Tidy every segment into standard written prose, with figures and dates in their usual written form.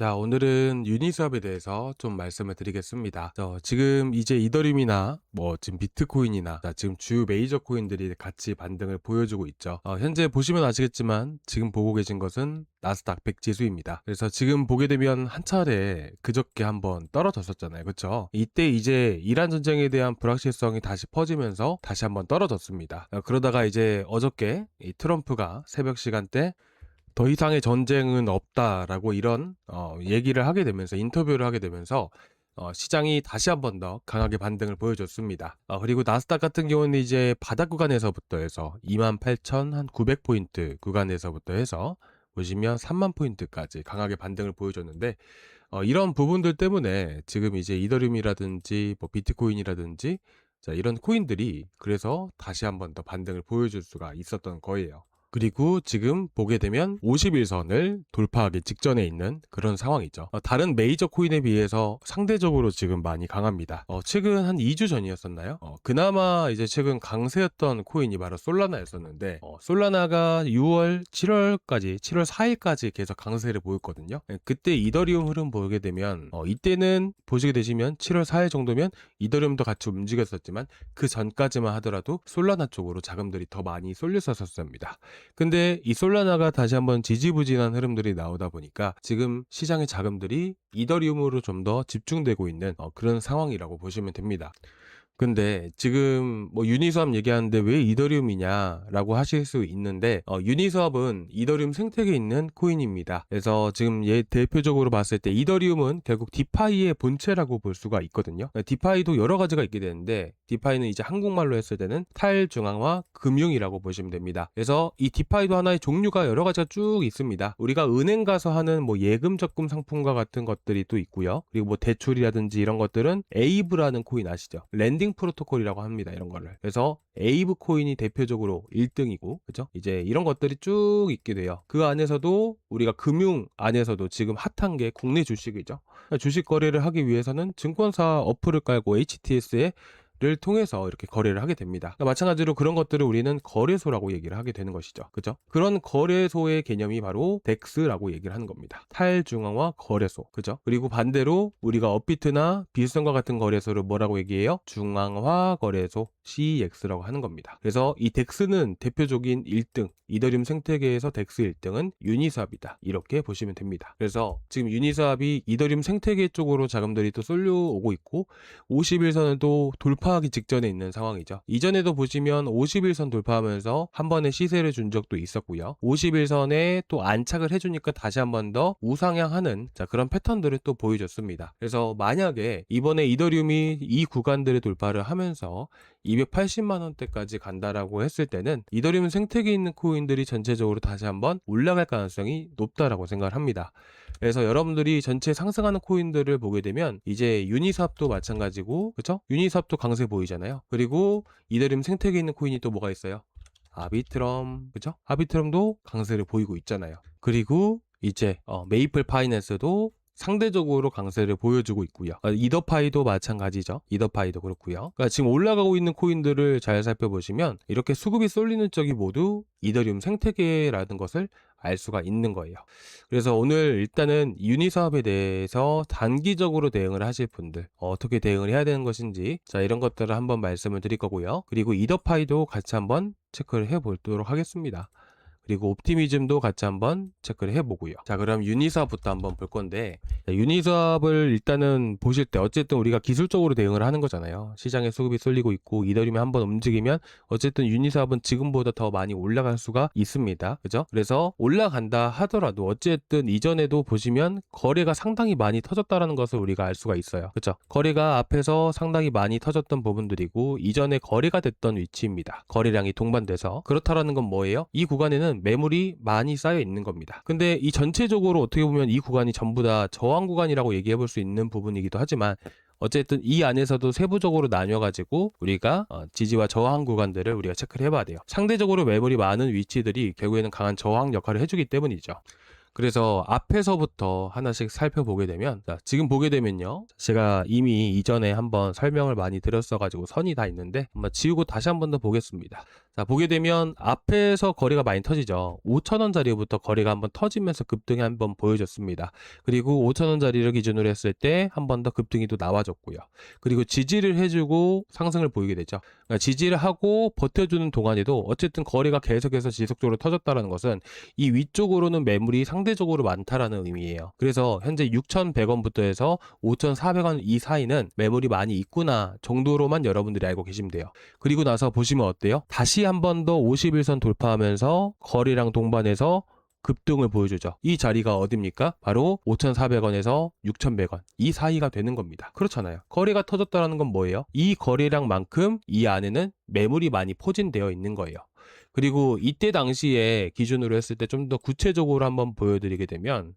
자, 오늘은 유니스왑에 대해서 좀 말씀을 드리겠습니다. 지금 이제 이더리움이나 지금 비트코인이나 지금 주요 메이저 코인들이 같이 반등을 보여주고 있죠. 현재 보시면 아시겠지만 지금 보고 계신 것은 나스닥 100 지수입니다. 그래서 지금 보게 되면 한 차례 그저께 한번 떨어졌었잖아요. 그렇죠? 이때 이제 이란 전쟁에 대한 불확실성이 다시 퍼지면서 다시 한번 떨어졌습니다. 그러다가 이제 어저께 이 트럼프가 새벽 시간대 더 이상의 전쟁은 없다라고 이런 얘기를 하게 되면서 인터뷰를 하게 되면서 시장이 다시 한번 더 강하게 반등을 보여줬습니다. 그리고 나스닥 같은 경우는 이제 바닥 구간에서부터 해서 28,900포인트 구간에서부터 해서 보시면 3만 포인트까지 강하게 반등을 보여줬는데 이런 부분들 때문에 지금 이제 이더리움이라든지 뭐 비트코인이라든지 자, 이런 코인들이 그래서 다시 한번 더 반등을 보여줄 수가 있었던 거예요. 그리고 지금 보게 되면 50일선을 돌파하기 직전에 있는 그런 상황이죠. 다른 메이저 코인에 비해서 상대적으로 지금 많이 강합니다. 최근 한 2주 전이었었나요? 그나마 이제 최근 강세였던 코인이 바로 솔라나였었는데 솔라나가 6월, 7월까지 7월 4일까지 계속 강세를 보였거든요. 그때 이더리움 흐름 보게 되면 이때는 보시게 되시면 7월 4일 정도면 이더리움도 같이 움직였었지만 그 전까지만 하더라도 솔라나 쪽으로 자금들이 더 많이 쏠렸었습니다. 근데 이 솔라나가 다시 한번 지지부진한 흐름들이 나오다 보니까 지금 시장의 자금들이 이더리움으로 좀 더 집중되고 있는 그런 상황이라고 보시면 됩니다. 근데 지금 뭐 유니스왑 얘기하는데 왜 이더리움이냐라고 하실 수 있는데 유니스왑은 이더리움 생태계에 있는 코인입니다. 그래서 지금 얘 대표적으로 봤을 때 이더리움은 결국 디파이의 본체라고 볼 수가 있거든요. 디파이도 여러 가지가 있게 되는데 디파이는 이제 한국말로 했을 때는 탈중앙화 금융이라고 보시면 됩니다. 그래서 이 디파이도 하나의 종류가 여러 가지가 쭉 있습니다. 우리가 은행 가서 하는 뭐 예금 적금 상품과 같은 것들이 또 있고요. 그리고 뭐 대출이라든지 이런 것들은 에이브라는 코인 아시죠? 랜딩 프로토콜이라고 합니다. 이런 거를. 그래서 에이브 코인이 대표적으로 1등이고, 그죠? 이제 이런 것들이 쭉 있게 돼요. 그 안에서도 우리가 금융 안에서도 지금 핫한 게 국내 주식이죠. 주식 거래를 하기 위해서는 증권사 어플을 깔고 HTS에 를 통해서 이렇게 거래를 하게 됩니다. 마찬가지로 그런 것들을 우리는 거래소라고 얘기를 하게 되는 것이죠. 그죠? 그런 거래소의 개념이 바로 덱스라고 얘기를 하는 겁니다. 탈중앙화 거래소. 그죠? 그리고 반대로 우리가 업비트나 비슷성과 같은 거래소를 뭐라고 얘기해요? 중앙화 거래소 CEX라고 하는 겁니다. 그래서 이 덱스는 대표적인 1등, 이더리움 생태계에서 덱스 1등은 유니스왑이다. 이렇게 보시면 됩니다. 그래서 지금 유니스왑이 이더리움 생태계 쪽으로 자금들이 또 쏠려오고 있고 50일선을 돌파하기 직전에 있는 상황이죠. 이전에도 보시면 50일선 돌파하면서 한 번의 시세를 준 적도 있었고요. 50일선에 또 안착을 해주니까 다시 한 번 더 우상향하는 그런 패턴들을 또 보여줬습니다. 그래서 만약에 이번에 이더리움이 이 구간들을 돌파를 하면서 280만 원대까지 간다라고 했을 때는 이더리움 생태계에 있는 코인들이 전체적으로 다시 한번 올라갈 가능성이 높다라고 생각을 합니다. 그래서 여러분들이 전체 상승하는 코인들을 보게 되면 이제 유니스왑도 마찬가지고, 그렇죠? 유니스왑도 강세 보이잖아요. 그리고 이더리움 생태계에 있는 코인이 또 뭐가 있어요? 아비트럼, 그죠? 아비트럼도 강세를 보이고 있잖아요. 그리고 이제 메이플 파이낸스도 상대적으로 강세를 보여주고 있고요. 이더파이도 마찬가지죠. 이더파이도 그렇고요. 그러니까 지금 올라가고 있는 코인들을 잘 살펴보시면 이렇게 수급이 쏠리는 쪽이 모두 이더리움 생태계라는 것을 알 수가 있는 거예요. 그래서 오늘 일단은 유니스왑에 대해서 단기적으로 대응을 하실 분들 어떻게 대응을 해야 되는 것인지 이런 것들을 한번 말씀을 드릴 거고요. 그리고 이더파이도 같이 한번 체크를 해보도록 하겠습니다. 그리고 옵티미즘도 같이 한번 체크를 해보고요. 자, 그럼 유니스왑부터 한번 볼 건데 유니스왑을 일단은 보실 때 어쨌든 우리가 기술적으로 대응을 하는 거잖아요. 시장에 수급이 쏠리고 있고 이더리움이 한번 움직이면 어쨌든 유니스왑은 지금보다 더 많이 올라갈 수가 있습니다. 그죠? 그래서 올라간다 하더라도 어쨌든 이전에도 보시면 거래가 상당히 많이 터졌다라는 것을 우리가 알 수가 있어요. 그죠? 거래가 앞에서 상당히 많이 터졌던 부분들이고 이전에 거래가 됐던 위치입니다. 거래량이 동반돼서 그렇다라는 건 뭐예요? 이 구간에는 매물이 많이 쌓여 있는 겁니다. 근데 이 전체적으로 어떻게 보면 이 구간이 전부 다 저항 구간이라고 얘기해 볼 수 있는 부분이기도 하지만 어쨌든 이 안에서도 세부적으로 나뉘어가지고 우리가 지지와 저항 구간들을 우리가 체크를 해봐야 돼요. 상대적으로 매물이 많은 위치들이 결국에는 강한 저항 역할을 해주기 때문이죠. 그래서 앞에서부터 하나씩 살펴보게 되면 지금 보게 되면요, 제가 이미 이전에 한번 설명을 많이 드렸어가지고 선이 다 있는데 한번 지우고 다시 한번 더 보겠습니다. 자, 보게 되면 앞에서 거래가 많이 터지죠. 5,000원짜리부터 거래가 한번 터지면서 급등이 한번 보여줬습니다. 그리고 5,000원짜리를 기준으로 했을 때 한 번 더 급등이 또 나와줬고요. 그리고 지지를 해주고 상승을 보이게 되죠. 그러니까 지지를 하고 버텨주는 동안에도 어쨌든 거래가 계속해서 지속적으로 터졌다는 것은 이 위쪽으로는 매물이 상대적으로 많다라는 의미예요. 그래서 현재 6,100원부터 해서 5,400원 이 사이는 매물이 많이 있구나 정도로만 여러분들이 알고 계시면 돼요. 그리고 나서 보시면 어때요? 다시 한 번 더 51선 돌파하면서 거래량 동반해서 급등을 보여주죠. 이 자리가 어딥니까? 바로 5,400원에서 6,100원 이 사이가 되는 겁니다. 그렇잖아요. 거래가 터졌다는 건 뭐예요? 이 거래량만큼 이 안에는 매물이 많이 포진되어 있는 거예요. 그리고 이때 당시에 기준으로 했을 때 좀 더 구체적으로 한번 보여드리게 되면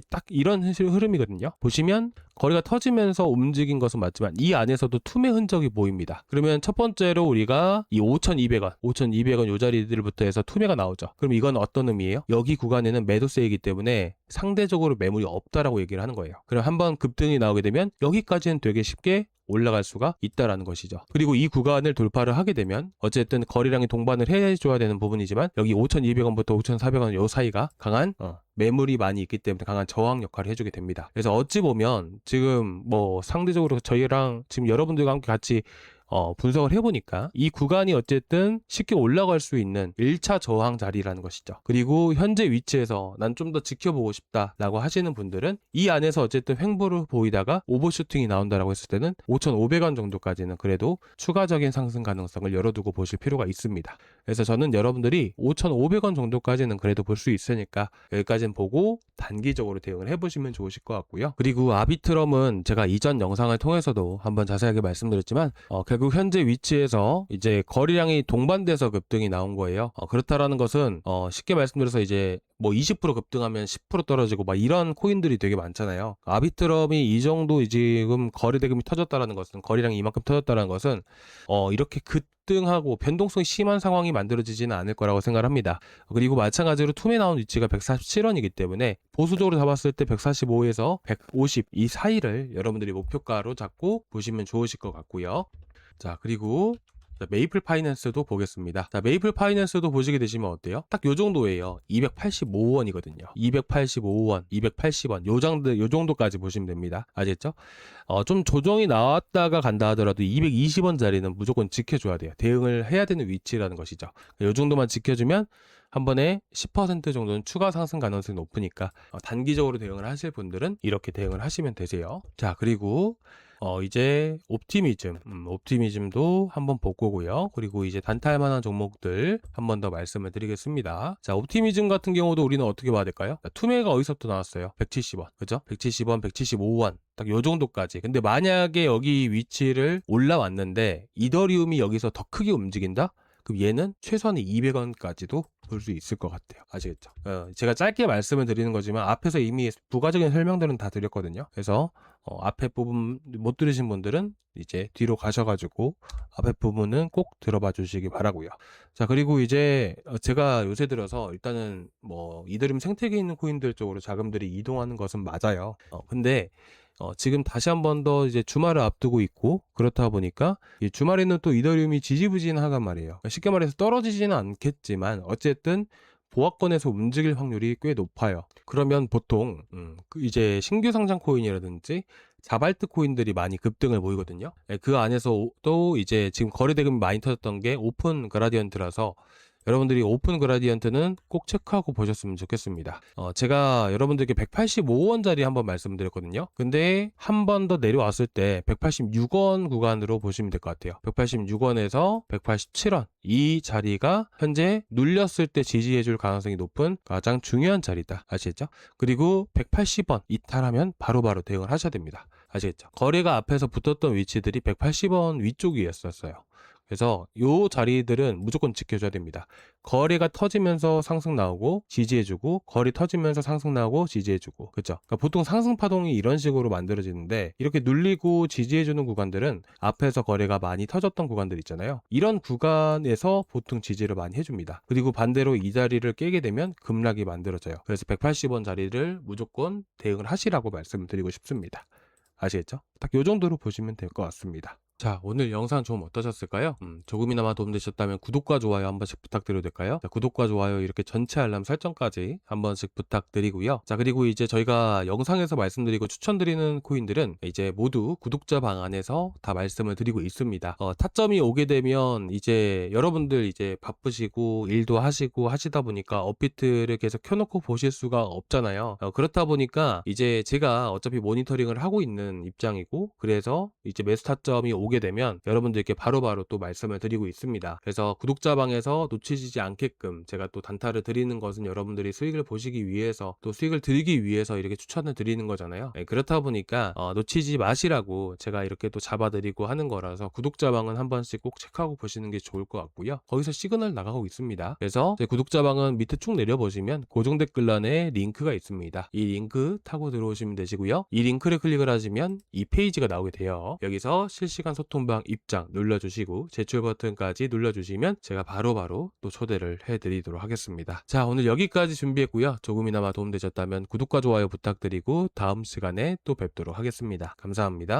딱 이런 흐름이거든요. 보시면 거래가 터지면서 움직인 것은 맞지만 이 안에서도 투매 흔적이 보입니다. 그러면 첫 번째로 우리가 이 5,200원 요 자리들부터 해서 투매가 나오죠. 그럼 이건 어떤 의미예요? 여기 구간에는 매도세이기 때문에 상대적으로 매물이 없다라고 얘기를 하는 거예요. 그럼 한번 급등이 나오게 되면 여기까지는 되게 쉽게 올라갈 수가 있다라는 것이죠. 그리고 이 구간을 돌파를 하게 되면 어쨌든 거래량이 동반을 해줘야 되는 부분이지만 여기 5,200원부터 5,400원 요 사이가 강한 매물이 많이 있기 때문에 강한 저항 역할을 해주게 됩니다. 그래서 어찌 보면 지금 뭐 상대적으로 저희랑 지금 여러분들과 함께 같이 분석을 해보니까 이 구간이 어쨌든 쉽게 올라갈 수 있는 1차 저항 자리라는 것이죠. 그리고 현재 위치에서 난 좀 더 지켜보고 싶다라고 하시는 분들은 이 안에서 어쨌든 횡보를 보이다가 오버슈팅이 나온다라고 했을 때는 5,500원 정도까지는 그래도 추가적인 상승 가능성을 열어두고 보실 필요가 있습니다. 그래서 저는 여러분들이 5,500원 정도까지는 그래도 볼 수 있으니까 여기까지는 보고 단기적으로 대응을 해보시면 좋으실 것 같고요. 그리고 아비트럼은 제가 이전 영상을 통해서도 한번 자세하게 말씀드렸지만 결국 현재 위치에서 이제 거래량이 동반돼서 급등이 나온 거예요. 그렇다라는 것은 쉽게 말씀드려서 이제 뭐 20% 급등하면 10% 떨어지고 막 이런 코인들이 되게 많잖아요. 아비트럼이 이 정도 지금 거래 대금이 터졌다라는 것은 거래량이 이만큼 터졌다라는 것은 이렇게 급등하고 변동성이 심한 상황이 만들어지지는 않을 거라고 생각을 합니다. 그리고 마찬가지로 툼에 나온 위치가 147원이기 때문에 보수적으로 잡았을 때 145에서 150 이 사이를 여러분들이 목표가로 잡고 보시면 좋으실 것 같고요. 자, 그리고 메이플 파이낸스도 보겠습니다. 자, 메이플 파이낸스도 보시게 되시면 어때요? 딱 요 정도예요. 285원이거든요. 285원, 280원 요 정도까지 보시면 됩니다. 아시겠죠? 좀 조정이 나왔다가 간다 하더라도 220원 자리는 무조건 지켜줘야 돼요. 대응을 해야 되는 위치라는 것이죠. 요 정도만 지켜주면 한 번에 10% 정도는 추가 상승 가능성이 높으니까 단기적으로 대응을 하실 분들은 이렇게 대응을 하시면 되세요. 자, 그리고 이제 옵티미즘도 한번 볼 거고요. 그리고 이제 단타할 만한 종목들 한 번 더 말씀을 드리겠습니다. 자, 옵티미즘 같은 경우도 우리는 어떻게 봐야 될까요? 투매가 어디서부터 나왔어요? 170원. 그죠? 170원, 175원. 딱 요 정도까지. 근데 만약에 여기 위치를 올라왔는데 이더리움이 여기서 더 크게 움직인다? 그럼 얘는 최소한 200원까지도 볼 수 있을 것 같아요. 아시겠죠? 제가 짧게 말씀을 드리는 거지만 앞에서 이미 부가적인 설명들은 다 드렸거든요. 그래서 앞에 부분 못 들으신 분들은 이제 뒤로 가셔가지고 앞에 부분은 꼭 들어봐 주시기 바라고요. 자, 그리고 이제 제가 요새 들어서 일단은 뭐 이더리움 생태계에 있는 코인들 쪽으로 자금들이 이동하는 것은 맞아요. 근데 지금 다시 한 번 더 이제 주말을 앞두고 있고 그렇다 보니까 이 주말에는 또 이더리움이 지지부진하단 말이에요. 그러니까 쉽게 말해서 떨어지지는 않겠지만 어쨌든 보합권에서 움직일 확률이 꽤 높아요. 그러면 보통 이제 신규 상장 코인이라든지 자발트 코인들이 많이 급등을 보이거든요. 그 안에서 또 이제 지금 거래 대금이 많이 터졌던 게 오픈 그라디언트라서 여러분들이 오픈 그라디언트는 꼭 체크하고 보셨으면 좋겠습니다. 제가 여러분들께 185원짜리 한번 말씀드렸거든요. 근데 한 번 더 내려왔을 때 186원 구간으로 보시면 될 것 같아요. 186원에서 187원 이 자리가 현재 눌렸을 때 지지해줄 가능성이 높은 가장 중요한 자리다. 아시겠죠? 그리고 180원 이탈하면 바로바로 대응을 하셔야 됩니다. 아시겠죠? 거래가 앞에서 붙었던 위치들이 180원 위쪽이었어요. 그래서 요 자리들은 무조건 지켜줘야 됩니다. 거래가 터지면서 상승 나오고 지지해주고 거래 터지면서 상승 나오고 지지해주고 그렇죠? 그러니까 보통 상승 파동이 이런 식으로 만들어지는데 이렇게 눌리고 지지해주는 구간들은 앞에서 거래가 많이 터졌던 구간들 있잖아요. 이런 구간에서 보통 지지를 많이 해줍니다. 그리고 반대로 이 자리를 깨게 되면 급락이 만들어져요. 그래서 180원 자리를 무조건 대응을 하시라고 말씀드리고 싶습니다. 아시겠죠? 딱 요 정도로 보시면 될 것 같습니다. 자, 오늘 영상 좀 어떠셨을까요? 조금이나마 도움되셨다면 구독과 좋아요 한 번씩 부탁드려도 될까요? 자, 구독과 좋아요 이렇게 전체 알람 설정까지 한 번씩 부탁드리고요. 자, 그리고 이제 저희가 영상에서 말씀드리고 추천드리는 코인들은 이제 모두 구독자 방 안에서 다 말씀을 드리고 있습니다. 타점이 오게 되면 이제 여러분들 이제 바쁘시고 일도 하시고 하시다 보니까 업비트를 계속 켜놓고 보실 수가 없잖아요. 그렇다 보니까 이제 제가 어차피 모니터링을 하고 있는 입장이고, 그래서 이제 매수 타점이 오게 되면 여러분들께 바로바로 또 말씀을 드리고 있습니다. 그래서 구독자방에서 놓치지 않게끔 제가 또 단타를 드리는 것은 여러분들이 수익을 보시기 위해서, 또 수익을 드리기 위해서 이렇게 추천을 드리는 거잖아요. 그렇다 보니까 놓치지 마시라고 제가 이렇게 또 잡아드리고 하는 거라서 구독자방은 한 번씩 꼭 체크하고 보시는 게 좋을 것 같고요. 거기서 시그널 나가고 있습니다. 그래서 제 구독자방은 밑에 쭉 내려보시면 고정 댓글란에 링크가 있습니다. 이 링크 타고 들어오시면 되시고요. 이 링크를 클릭을 하시면 이 페이지가 나오게 돼요. 여기서 실시간 소통방 입장 눌러주시고 제출 버튼까지 눌러주시면 제가 바로바로 또 초대를 해드리도록 하겠습니다. 자, 오늘 여기까지 준비했고요. 조금이나마 도움되셨다면 구독과 좋아요 부탁드리고 다음 시간에 또 뵙도록 하겠습니다. 감사합니다.